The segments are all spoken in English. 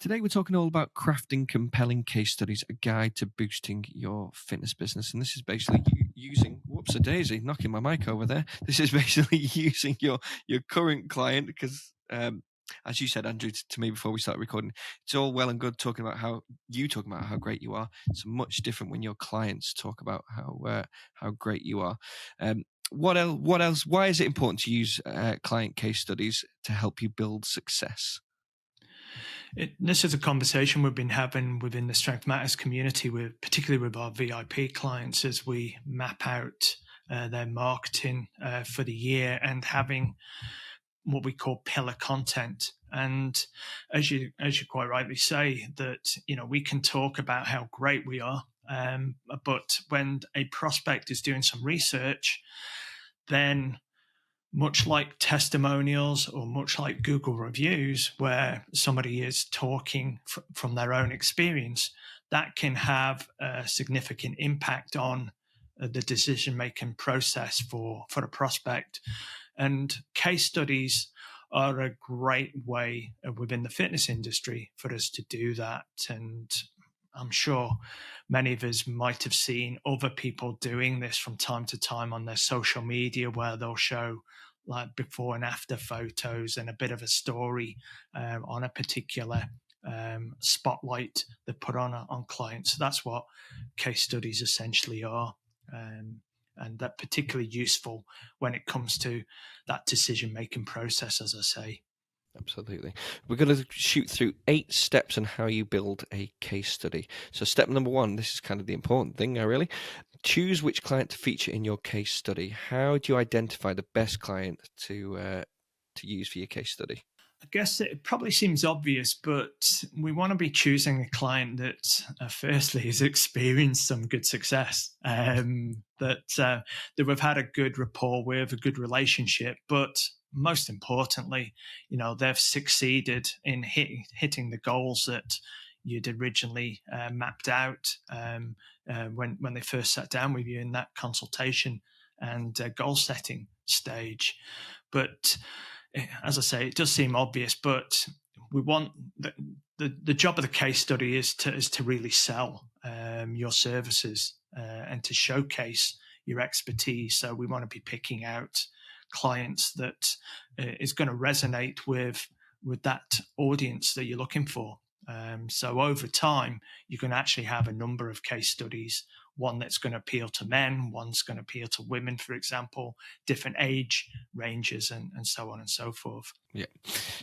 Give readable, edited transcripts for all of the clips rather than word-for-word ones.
Today, we're talking all about crafting compelling case studies, a guide to boosting your fitness business. And this is basically using, whoops, a daisy, knocking my mic over there. This is basically using your current client because, as you said, Andrew, to me before we started recording, it's all well and good talking about how great you are. It's much different when your clients talk about how great you are. What else? What else? Why is it important to use client case studies to help you build success? This is a conversation we've been having within the Strength Matters community, particularly with our VIP clients, as we map out their marketing for the year and having what we call pillar content. And as you quite rightly say, that we can talk about how great we are, but when a prospect is doing some research, then much like testimonials or much like Google reviews, where somebody is talking from their own experience, that can have a significant impact on the decision-making process for a prospect. And case studies are a great way within the fitness industry for us to do that. And I'm sure many of us might have seen other people doing this from time to time on their social media, where they'll show like before and after photos and a bit of a story on a particular spotlight they put on clients. So that's what case studies essentially are. And that particularly useful when it comes to that decision-making process, as I say. Absolutely. We're going to shoot through 8 steps on how you build a case study. So step number 1, this is kind of the important thing now, really. Choose which client to feature in your case study. How do you identify the best client to use for your case study? I guess it probably seems obvious, but we want to be choosing a client that, firstly, has experienced some good success, that we've had a good rapport with, a good relationship, but most importantly, they've succeeded in hitting the goals that you'd originally mapped out when they first sat down with you in that consultation and goal setting stage. But as I say, it does seem obvious, but we want the job of the case study is to really sell your services and to showcase your expertise. So we want to be picking out clients that is going to resonate with that audience that you're looking for. So over time, you can actually have a number of case studies, one that's going to appeal to men, one's going to appeal to women, for example, different age ranges and so on and so forth. Yeah.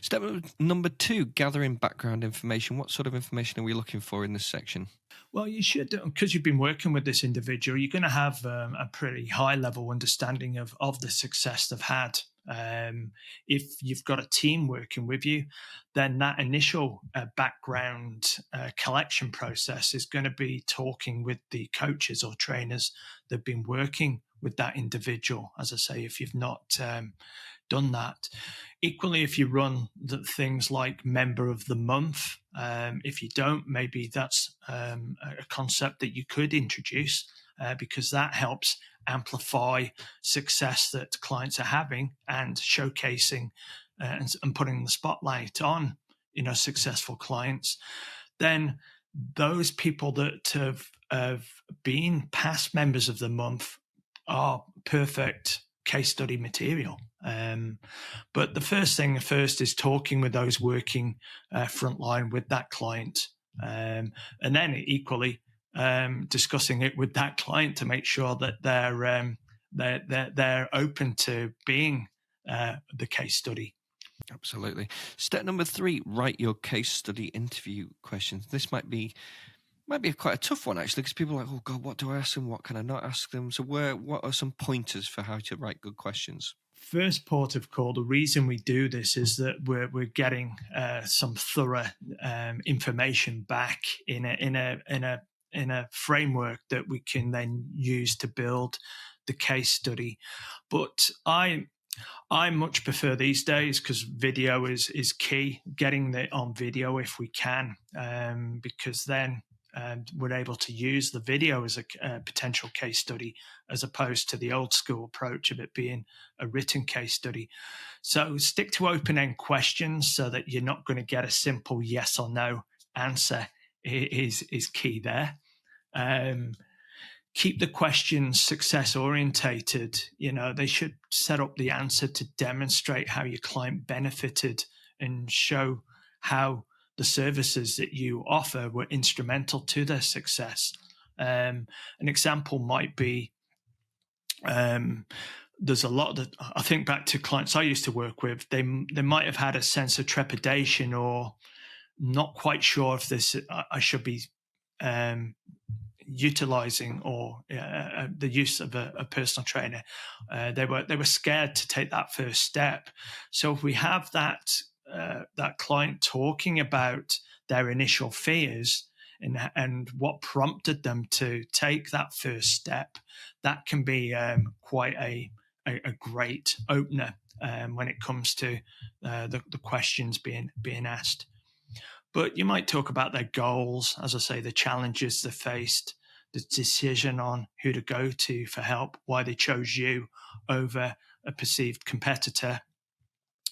Step number 2, gathering background information. What sort of information are we looking for in this section? Well, you should, because you've been working with this individual, you're going to have a pretty high level understanding of the success they've had. If you've got a team working with you, then that initial background collection process is going to be talking with the coaches or trainers that have been working with that individual. As I say, if you've not done that. Equally, if you run the things like member of the month, if you don't, maybe that's a concept that you could introduce because that helps amplify success that clients are having and showcasing and putting the spotlight on, successful clients. Then those people that have been past members of the month are perfect case study material. But the first is talking with those working frontline with that client, and then equally discussing it with that client to make sure that they're open to being the case study. Absolutely. Step number 3, write your case study interview questions. This might be quite a tough one, actually, because people are like, oh, God, what do I ask them? What can I not ask them? So what are some pointers for how to write good questions? First port of call, the reason we do this is that we're getting some thorough information back in a framework that we can then use to build the case study. But I much prefer these days, because video is key, getting it on video if we can, because then were able to use the video as a potential case study, as opposed to the old school approach of it being a written case study. So stick to open-end questions so that you're not going to get a simple yes or no answer is key there. Keep the questions success orientated. They should set up the answer to demonstrate how your client benefited and show how the services that you offer were instrumental to their success. An example might be, there's a lot that I think back to clients I used to work with. They might have had a sense of trepidation or not quite sure if I should be utilizing or the use of a personal trainer. They were scared to take that first step. So if we have that client talking about their initial fears and what prompted them to take that first step, that can be quite a great opener when it comes to the questions being asked. But you might talk about their goals, as I say, the challenges they faced, the decision on who to go to for help, why they chose you over a perceived competitor,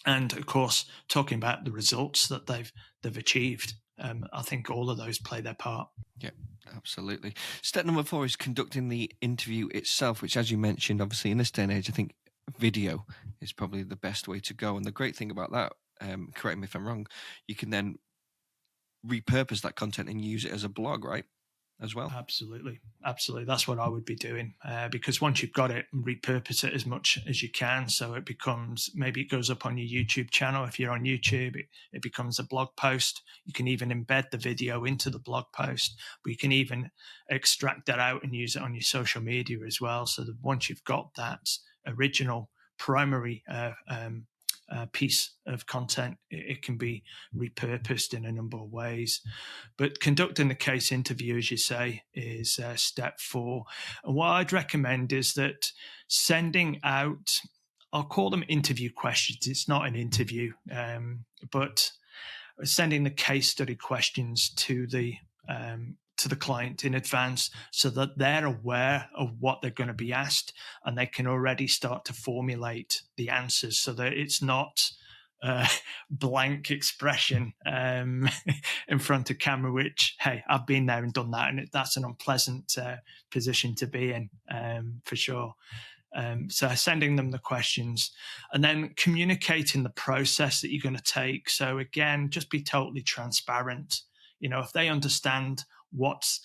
and of course, talking about the results that they've achieved. I think all of those play their part. Yeah, absolutely. Step number 4 is conducting the interview itself, which, as you mentioned, obviously in this day and age, I think video is probably the best way to go. And the great thing about that, correct me if I'm wrong, you can then repurpose that content and use it as a blog, right? As well. Absolutely. That's what I would be doing, because once you've got it, repurpose it as much as you can. So it becomes, maybe it goes up on your YouTube channel. If you're on YouTube, it becomes a blog post. You can even embed the video into the blog post, but you can even extract that out and use it on your social media as well. So that once you've got that original primary piece of content, it can be repurposed in a number of ways. But conducting the case interview, as you say, is step 4. And what I'd recommend is that sending out, I'll call them interview questions. It's not an interview, but sending the case study questions to the client in advance so that they're aware of what they're going to be asked and they can already start to formulate the answers so that it's not blank expression in front of camera, which, hey, I've been there and done that, and that's an unpleasant position to be in, for sure. So sending them the questions and then communicating the process that you're going to take. So again, just be totally transparent. If they understand what's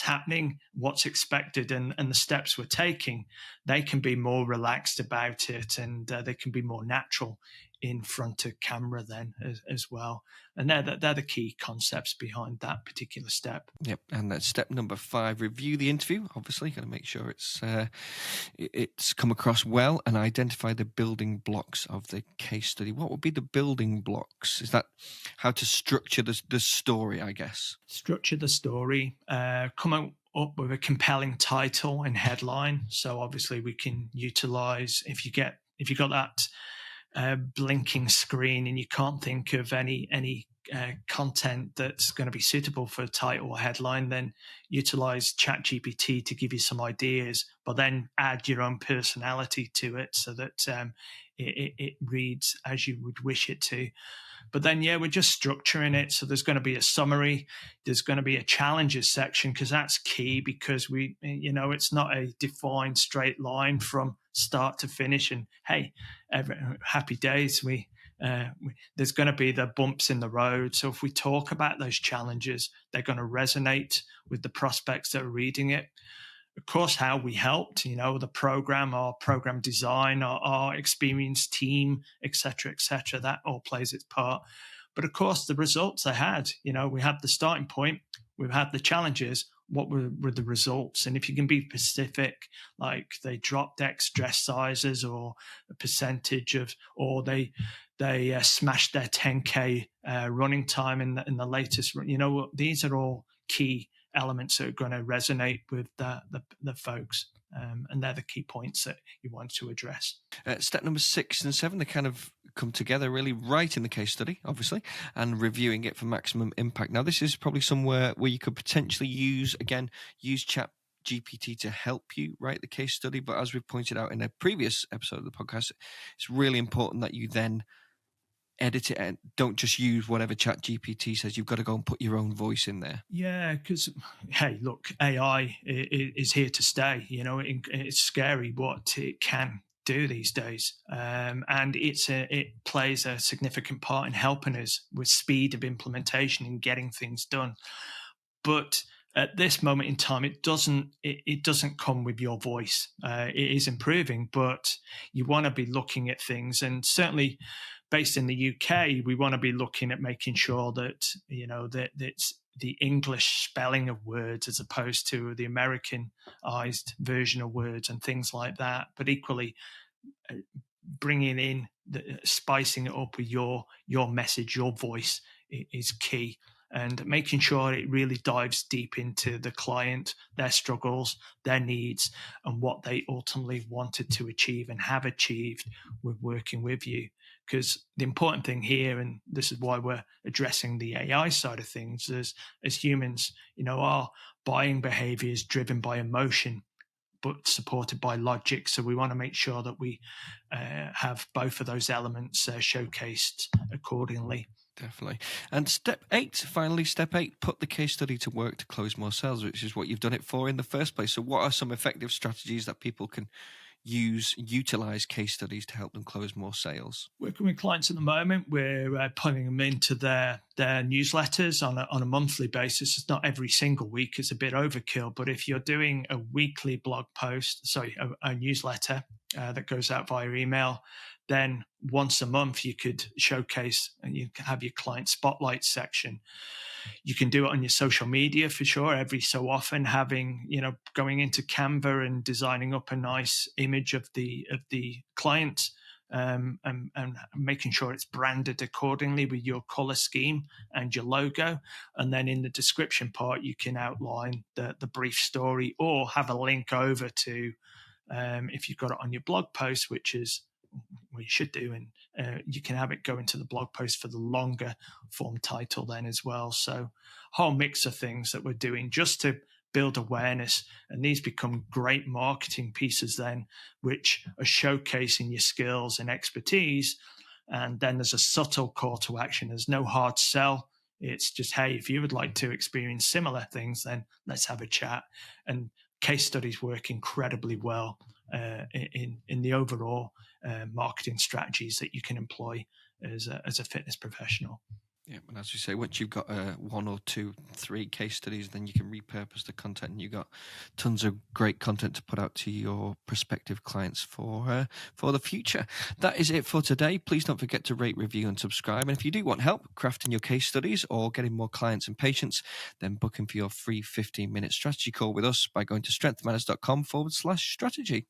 happening, what's expected, and the steps we're taking, they can be more relaxed about it, and they can be more natural in front of camera then as well. And they're the key concepts behind that particular step. Yep, and that's step number 5. Review the interview. Obviously, got to make sure it's come across well, and identify the building blocks of the case study. What would be the building blocks? Is that how to structure the story, I guess? Structure the story. Come up with a compelling title and headline. So obviously, we can utilize if you got that blinking screen and you can't think of any content that's going to be suitable for a title or headline, then utilize ChatGPT to give you some ideas, but then add your own personality to it so that it reads as you would wish it to. But then, we're just structuring it. So there's going to be a summary. There's going to be a challenges section because that's key, because it's not a defined straight line from start to finish. And hey, happy days. There's going to be the bumps in the road. So if we talk about those challenges, they're going to resonate with the prospects that are reading it. Of course, how we helped, the program, our program design, our experienced team, et cetera, that all plays its part. But of course, the results they had, we had the starting point, we've had the challenges, what were the results? And if you can be specific, like they dropped X dress sizes or a percentage of, or they smashed their 10K running time in the latest, these are all key elements that are going to resonate with the folks, and they're the key points that you want to address. Step number 6 and 7, the kind of come together, really writing the case study, obviously, and reviewing it for maximum impact. Now, this is probably somewhere where you could potentially use chat GPT to help you write the case study. But as we've pointed out in a previous episode of the podcast, it's really important that you then edit it and don't just use whatever chat GPT says. You've got to go and put your own voice in there. Yeah, because, hey, look, AI is here to stay. It's scary what it can do these days. And it plays a significant part in helping us with speed of implementation and getting things done. But at this moment in time, it doesn't come with your voice. It is improving, but you want to be looking at things, and certainly based in the UK, we want to be looking at making sure that that it's the English spelling of words as opposed to the Americanized version of words and things like that. But equally, bringing in spicing it up with your message, your voice is key. And making sure it really dives deep into the client, their struggles, their needs, and what they ultimately wanted to achieve and have achieved with working with you. Because the important thing here, and this is why we're addressing the AI side of things, is as humans, our buying behavior is driven by emotion, but supported by logic. So we want to make sure that we have both of those elements showcased accordingly. Definitely. And step 8, put the case study to work to close more sales, which is what you've done it for in the first place. So what are some effective strategies that people can utilize case studies to help them close more sales? Working with clients at the moment, we're putting them into their newsletters on a monthly basis. It's not every single week. It's a bit overkill. But if you're doing a weekly a newsletter that goes out via email, then once a month you could showcase and you can have your client spotlight section. You can do it on your social media for sure. Every so often, going into Canva and designing up a nice image of the client, and making sure it's branded accordingly with your color scheme and your logo. And then in the description part, you can outline the brief story or have a link over to, if you've got it on your blog post, which is what you should do, and you can have it go into the blog post for the longer form title then as well. So whole mix of things that we're doing just to build awareness, and these become great marketing pieces then, which are showcasing your skills and expertise. And then there's a subtle call to action. There's no hard sell. It's just, hey, if you would like to experience similar things, then let's have a chat. And case studies work incredibly well in the overall marketing strategies that you can employ as a fitness professional. Yeah, and as you say, once you've got 1 or 2, 3 case studies, then you can repurpose the content, and you've got tons of great content to put out to your prospective clients for the future. That is it for today. Please don't forget to rate, review, and subscribe. And if you do want help crafting your case studies or getting more clients and patients, then book in for your free 15-minute strategy call with us by going to strengthmatters.com/strategy.